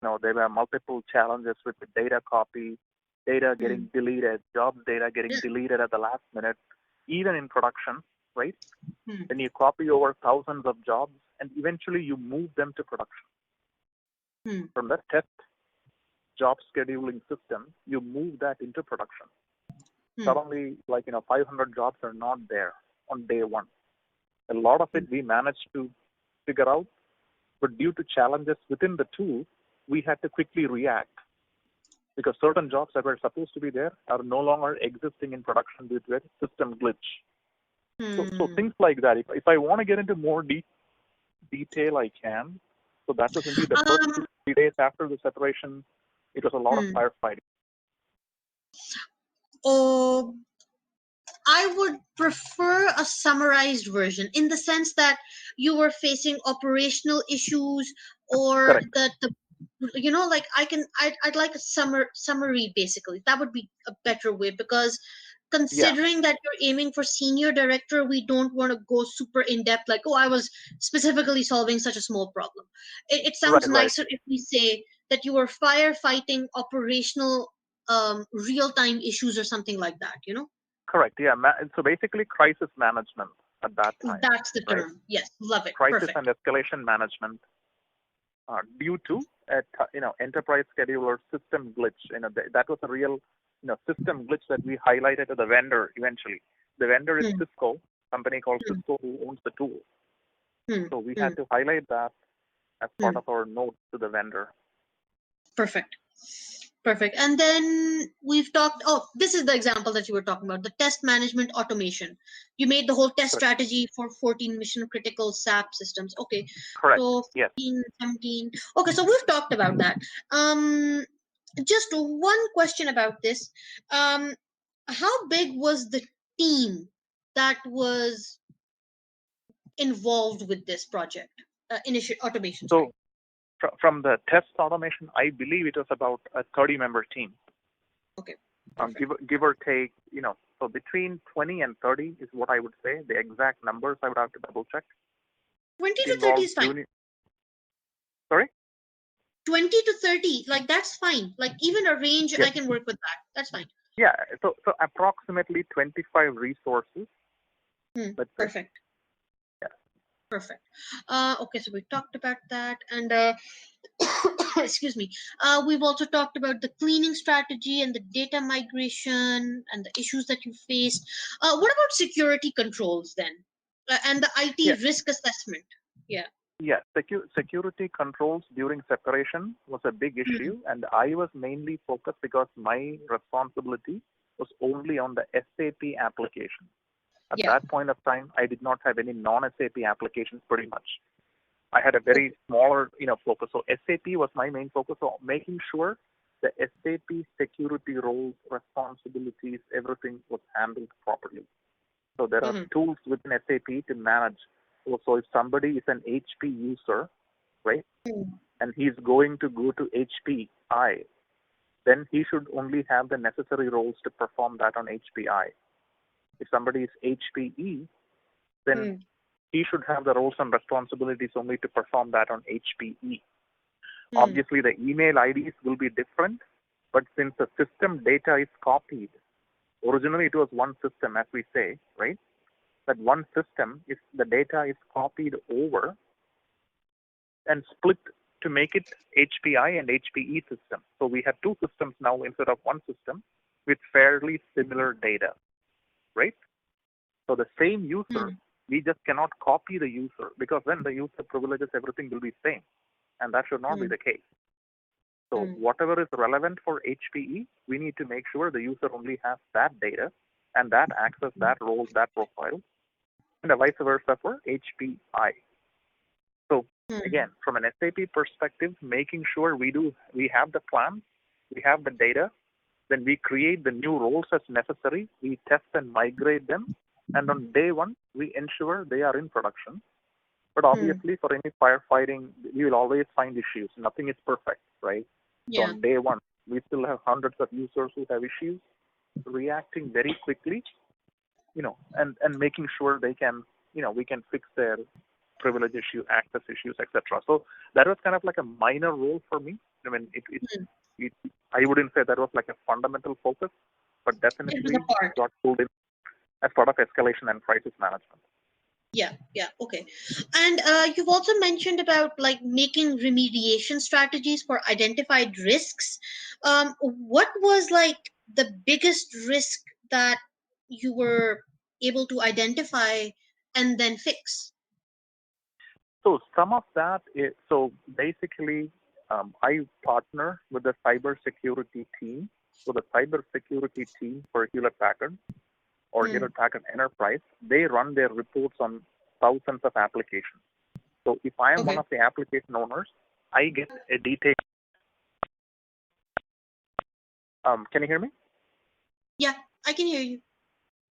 there were multiple challenges with the data copy, data Hmm. getting deleted, job data getting deleted at the last minute, even in production, right? Hmm. Then you copy over thousands of jobs and eventually you move them to production. Hmm. From the test job scheduling system, you move that into production. Hmm. Suddenly, 500 jobs are not there on day one. A lot of it we managed to figure out, but due to challenges within the tool, we had to quickly react because certain jobs that were supposed to be there are no longer existing in production due to a system glitch. So Hmm. things like that. If I want to get into more detail, I can. So that was indeed the first Um, 2 3 days after the separation. It was a lot of hmm. firefighting. Oh, I would prefer a summarized version in the sense that you were facing operational issues or Correct. the like I'd like a summary basically. That would be a better way because Yeah. considering that you're aiming for senior director, we don't want to go super in depth like, oh, I was specifically solving such a small problem. It sounds Right. Right. nicer if we say that you were firefighting operational real-time issues or something like that. Correct. Yeah. So basically, crisis management at that time, That's the right? term. Yes, love it. Crisis Perfect. and escalation management due to a enterprise scheduler system glitch. That was a real system glitch that we highlighted to the vendor eventually. The vendor is Hmm, Cisco, company called hmm, Cisco who owns the tool. hmm, So we hmm, had to highlight that as part hmm. of our note to the vendor. Perfect. Perfect. And then we've talked. Oh, this is the example that you were talking about, the test management automation. You made the whole test Correct. strategy for 14 mission critical SAP systems. Okay. Correct. So Yes. 15, 17. Okay, so we've talked about that. Um, just one question about this. Um, how big was the team that was involved with this project? Initial automation, sorry. So from the test automation, I believe it was about a 30-member team. Okay, Give perfect. give or take, so between 20 and 30 is what I would say. The exact numbers I would have to double check. 20 It to 30 involves is fine. junior. Sorry. 20 to 30, like that's fine. Like even a range, Yes. I can work with that. That's fine. Yeah. So approximately 25 resources. Let's say. Perfect. Yeah. Perfect. Okay, so we talked about that. And excuse me. We've also talked about the cleaning strategy and the data migration and the issues that you faced. What about security controls then? And the Yeah. IT risk assessment? Yeah. Yeah. Security controls during separation was a big Hmm. issue, and I was mainly focused because my responsibility was only on the SAP application. At Yeah. that point of time, I did not have any non-SAP applications pretty much. I had a Okay. very smaller, focus. So SAP was my main focus. So making sure the SAP security roles, responsibilities, everything was handled properly. So there are Hmm. tools within SAP to manage. So if somebody is an HP user, right, and he's going to go to HPI, then he should only have the necessary roles to perform that on HPI. If somebody is HPE, then Hmm. he should have the roles and responsibilities only to perform that on HPE. Hmm. Obviously, the email IDs will be different, but since the system data is copied, originally it was one system, as we say, right? That one system, if the data is copied over and split to make it HPI and HPE system. So we have two systems now instead of one system with fairly similar data, right? So the same user, Hmm. we just cannot copy the user because then the user privileges, everything will be same. And that should not be Hmm. the case. So Hmm. whatever is relevant for HPE, we need to make sure the user only has that data and that access, that role, that profile, and vice versa for HPI. So Hmm. again, from an SAP perspective, making sure we have the plan, we have the data, then we create the new roles as necessary, we test and migrate them, and on day one, we ensure they are in production. But Hmm. obviously, for any firefighting, we will always find issues. Nothing is perfect, right? So Yeah. on day one, we still have hundreds of users who have issues, reacting very quickly, and making sure they can, we can fix their privilege issue, access issues, etc. So that was kind of like a minor role for me. I mean, I wouldn't say that was like a fundamental focus, but It was definitely a part. got pulled in as part of escalation and crisis management. Yeah, okay. And you've also mentioned about like making remediation strategies for identified risks. What was like the biggest risk that you were able to identify and then fix? So some of that is, so basically, I partner with the cybersecurity team. So the cybersecurity team for Hewlett Packard or Hewlett Packard Enterprise, they run their reports on thousands of applications. So if I am one Okay. of the application owners, I get a detailed. Can you hear me? Yeah, I can hear you.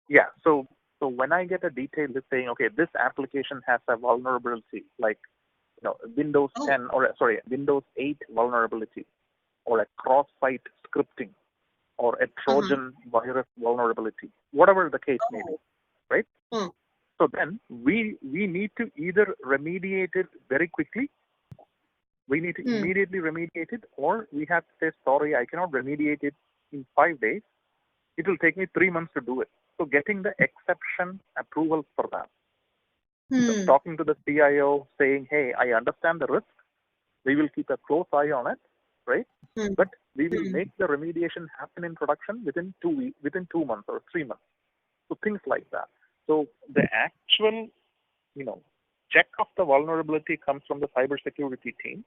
Yeah. So when I get a detail list saying, okay, this application has a vulnerability, like Windows Oh. 10 or sorry, Windows 8 vulnerability, or a cross-site scripting, or a Trojan virus vulnerability, whatever the case may be, right? So then we need to either remediate it very quickly, we need to immediately remediate it, or we have to say, sorry, I cannot remediate it in 5 days. It will take me 3 months to do it. So getting the exception approvals for that. So talking to the CIO, saying, hey, I understand the risk. We will keep a close eye on it, right? But we will make the remediation happen in production within 2 weeks, within 2 months or 3 months. So things like that. So the actual, check of the vulnerability comes from the cybersecurity team.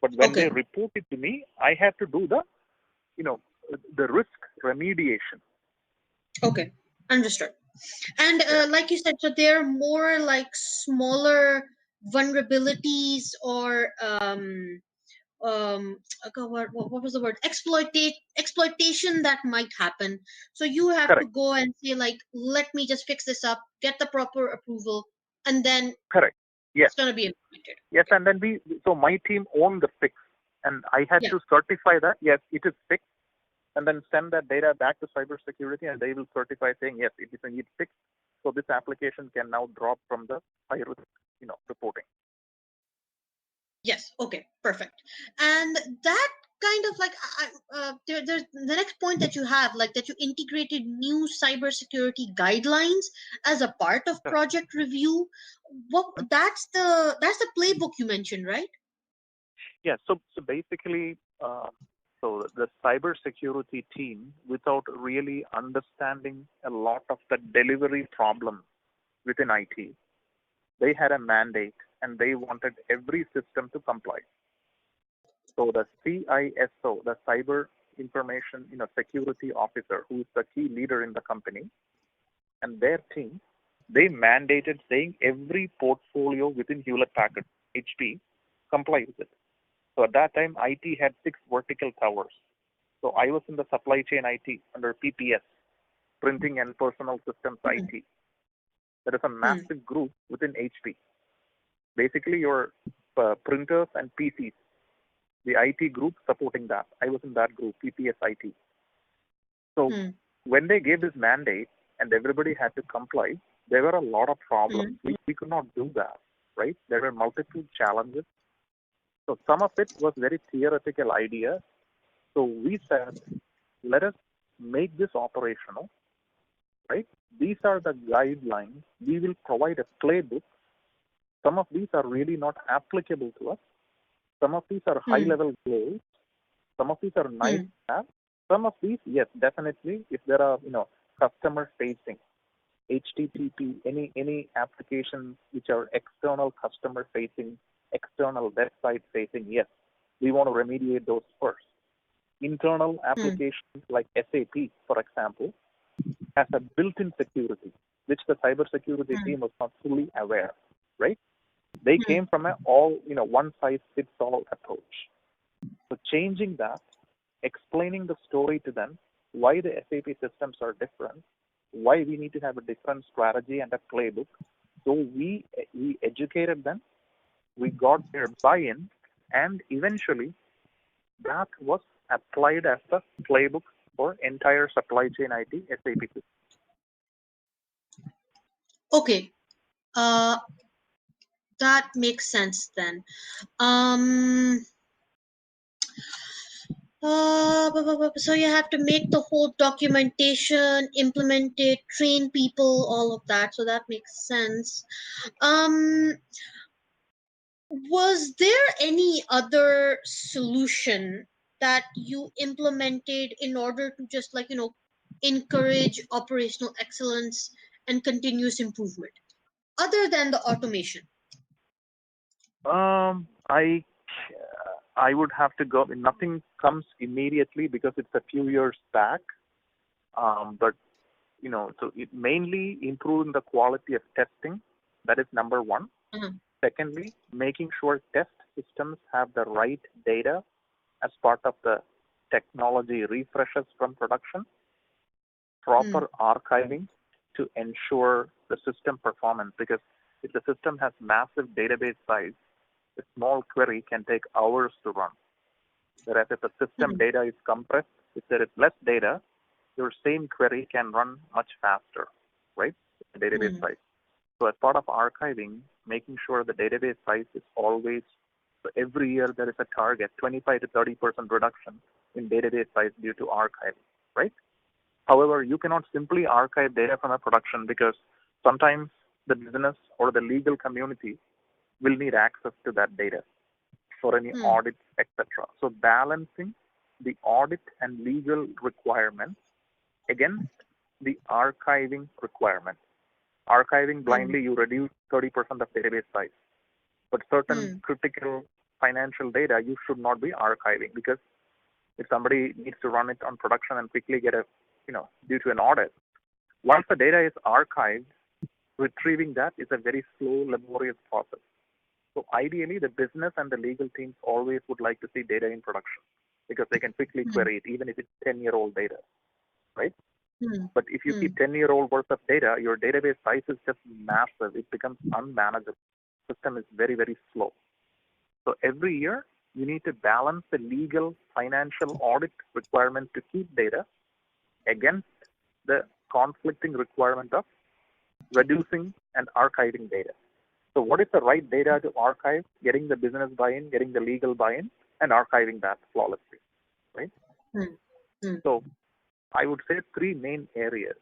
But when they report it to me, I have to do the, the risk remediation. Okay, understood. And like you said, so they're more like smaller vulnerabilities or what was the word, exploitation that might happen. So you have Correct. to go and say like, let me just fix this up, get the proper approval, and then Correct. Yes. It's going to be implemented. Yes, and then so my team owned the fix, and I had to certify that yes, it is fixed, and then send that data back to cybersecurity, and they will certify saying yes, it is indeed fixed. So this application can now drop from the high risk, reporting. Yes. Okay. Perfect. And that kind of like there's the next point that you have, like that you integrated new cybersecurity guidelines as a part of project review. That's the playbook you mentioned, right? Yeah. So basically, so the cybersecurity team, without really understanding a lot of the delivery problems within IT, they had a mandate and they wanted every system to comply. So the CISO, the Cyber Information Security Officer, who is the key leader in the company, and their team, they mandated saying every portfolio within Hewlett Packard, HP, comply with it. So at that time, IT had 6 vertical towers. So I was in the supply chain IT under PPS, Printing and Personal Systems IT. There is a massive group within HP. Basically, your printers and PCs, the IT group supporting that. I was in that group, PPS IT. So when they gave this mandate and everybody had to comply, there were a lot of problems. We could not do that, right? There were multiple challenges. So some of it was very theoretical idea. So we said, let us make this operational, right? These are the guidelines. We will provide a playbook. Some of these are really not applicable to us. Some of these are high-level goals. Some of these are nice to have. Some of these, yes, definitely, if there are, customer-facing, HTTP, any applications which are external customer-facing, external website-facing, yes, we want to remediate those first. Internal applications like SAP, for example, has a built-in security, which the cybersecurity team was not fully aware, right? They came from a one-size-fits-all approach. So changing that, explaining the story to them, why the SAP systems are different, why we need to have a different strategy and a playbook. So we educated them, we got their buy-in, and eventually that was applied as the playbook for entire supply chain IT SAP system. Okay. That makes sense then. Um, so you have to make the whole documentation, implement it, train people, all of that. So that makes sense. Um, was there any other solution that you implemented in order to just encourage operational excellence and continuous improvement other than the automation? Um, I I would have to go. Nothing comes immediately because it's a few years back. But so it mainly improving the quality of testing. That is number one. Uh-huh. Secondly, making sure test systems have the right data as part of the technology refreshes from production, Hmm. proper archiving to ensure the system performance. Because if the system has massive database size, a small query can take hours to run. Whereas if the system Hmm. data is compressed, if there is less data, your same query can run much faster, right? The database Hmm. size. So as part of archiving, making sure the database size is always, so every year there is a target, 25 to 30% reduction in database size due to archiving, right? However, you cannot simply archive data from a production because sometimes the business or the legal community will need access to that data for any Hmm. audits, etc. So balancing the audit and legal requirements against the archiving requirements. Archiving Hmm. blindly, you reduce 30% of database size. But certain Hmm. critical financial data you should not be archiving because if somebody needs to run it on production and quickly get due to an audit, once the data is archived, retrieving that is a very slow, laborious process. So ideally, the business and the legal teams always would like to see data in production because they can quickly Hmm. query it, even if it's 10-year-old data, right? Hmm. But if you Hmm. keep 10-year-old worth of data, your database size is just massive. It becomes unmanageable. The system is very, very slow. So every year, you need to balance the legal financial audit requirement to keep data against the conflicting requirement of reducing and archiving data. So what is the right data to archive? Getting the business buy-in, getting the legal buy-in, and archiving that flawlessly, right? Hmm. Hmm. So I would say three main areas: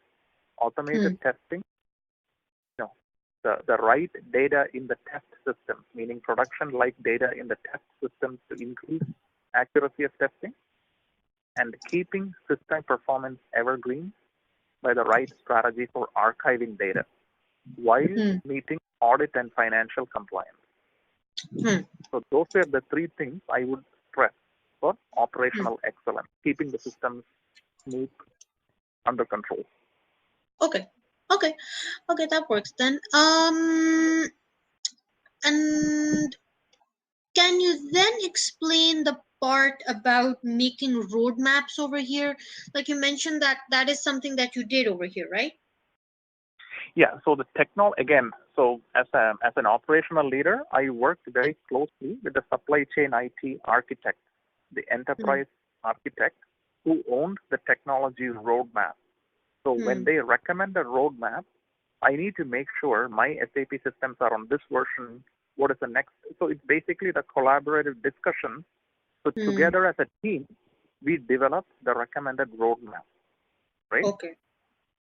automated Hmm. testing, the right data in the test systems, meaning production-like data in the test systems to increase accuracy of testing, and keeping system performance evergreen by the right strategy for archiving data while Hmm. meeting audit and financial compliance. Hmm. So those were the three things I would stress for Hmm. operational excellence, keeping the systems smooth, under control. Okay. Okay. Okay, that works then. And can you then explain the part about making roadmaps over here? Like you mentioned that that is something that you did over here, right? Yeah, so the again, so as an operational leader, I worked very closely with the supply chain IT architect, the Hmm. enterprise architect who owned the technology roadmap. So when Hmm. they recommend a roadmap, I need to make sure my SAP systems are on this version. What is the next? So it's basically the collaborative discussion. So Hmm. together as a team, we develop the recommended roadmap, right? Okay.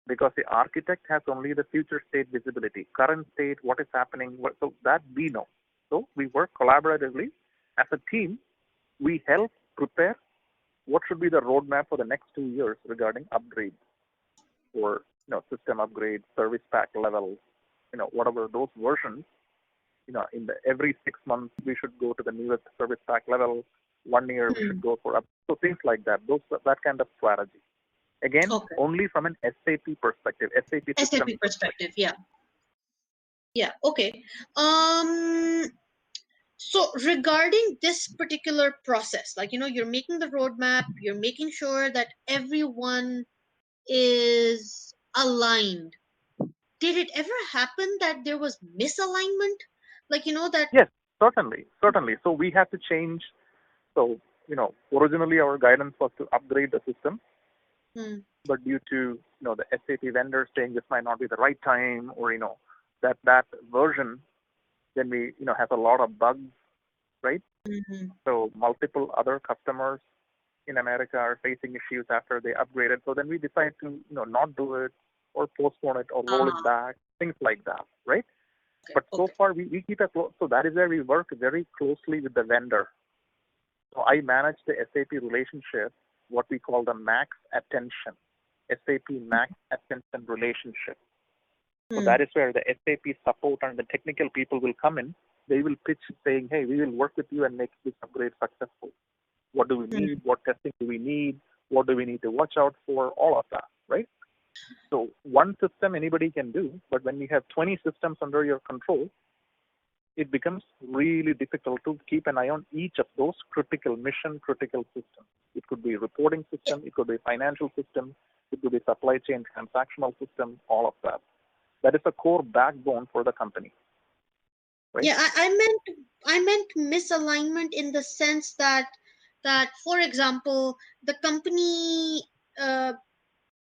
Because the architect has only the future state visibility, current state, what is happening, so that we know. So we work collaboratively as a team. We help prepare what should be the roadmap for the next 2 years regarding upgrades or system upgrades, service pack levels, whatever those versions. In the every 6 months we should go to the newest service pack level. 1 year we should Hmm. go for up. So things like that. That kind of strategy. Again, Okay. only from an SAP perspective, SAP systems SAP perspective. perspective, yeah. Yeah, okay. Um so regarding this particular process, you're making the roadmap, you're making sure that everyone is aligned. Did it ever happen that there was misalignment? That. Yes, certainly, certainly. So we have to change. So originally our guidance was to upgrade the system, Hmm. but due to the SAP vendor saying this might not be the right time, or that version then we have a lot of bugs, right? Mm-hmm. So multiple other customers in America are facing issues after they upgraded. So then we decide to not do it or postpone it or roll it Ah, back, things like that, right? okay, But so okay. far we keep a so that is where we work very closely with the vendor. So I manage the SAP relationship, what we call the max attention, SAP max attention relationship. So Hmm. that is where the SAP support and the technical people will come in. They will pitch saying, hey, we will work with you and make this upgrade successful. What do we Hmm. need? What testing do we need? What do we need to watch out for? All of that, right? So one system anybody can do, but when you have 20 systems under your control, it becomes really difficult to keep an eye on each of those critical, mission critical systems. It could be a reporting Yeah, system, it could be a financial system, it could be a supply chain transactional system, all of that. That is the core backbone for the company, right? yeah. I meant misalignment in the sense that, for example, the company,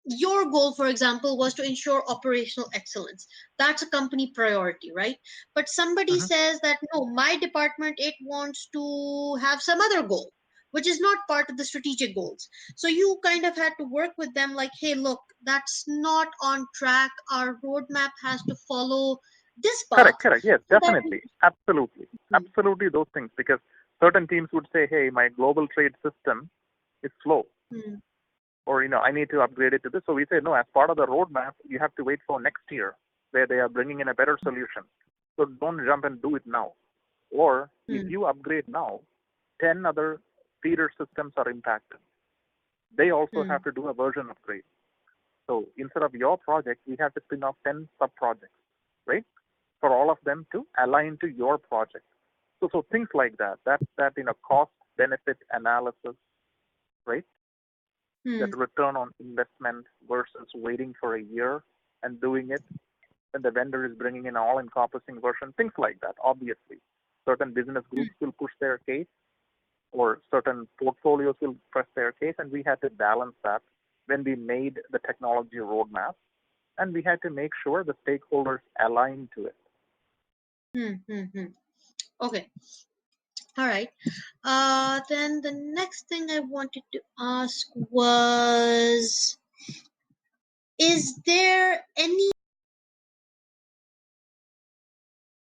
your goal, for example, was to ensure operational excellence. That's a company priority, right? But somebody Mm-hmm. says that no, my department, it wants to have some other goal, which is not part of the strategic goals. So you kind of had to work with them like, hey, look, that's not on track. Our roadmap has to follow this path Correct, correct. Yes, so that definitely. Absolutely. we. Absolutely those things. Because certain teams would say, hey, my global trade system is slow. Hmm, Or, I need to upgrade it to this. So we say, no, as part of the roadmap, you have to wait for next year where they are bringing in a better solution. So don't jump and do it now. Or if hmm, you upgrade now, 10 other feeder systems are impacted. They also hmm, have to do a version upgrade. So instead of your project, we have to spin off 10 sub projects, right? For all of them to align to your project. So things like that. That cost benefit analysis, right? hmm, That return on investment versus waiting for a year and doing it when the vendor is bringing in all encompassing version, things like that. Obviously, certain business hmm. groups will push their case or certain portfolios will press their case, and we had to balance that when we made the technology roadmap, and we had to make sure the stakeholders align to it. Hmm, hmm, hmm. Okay. All right. Then the next thing I wanted to ask was, is there any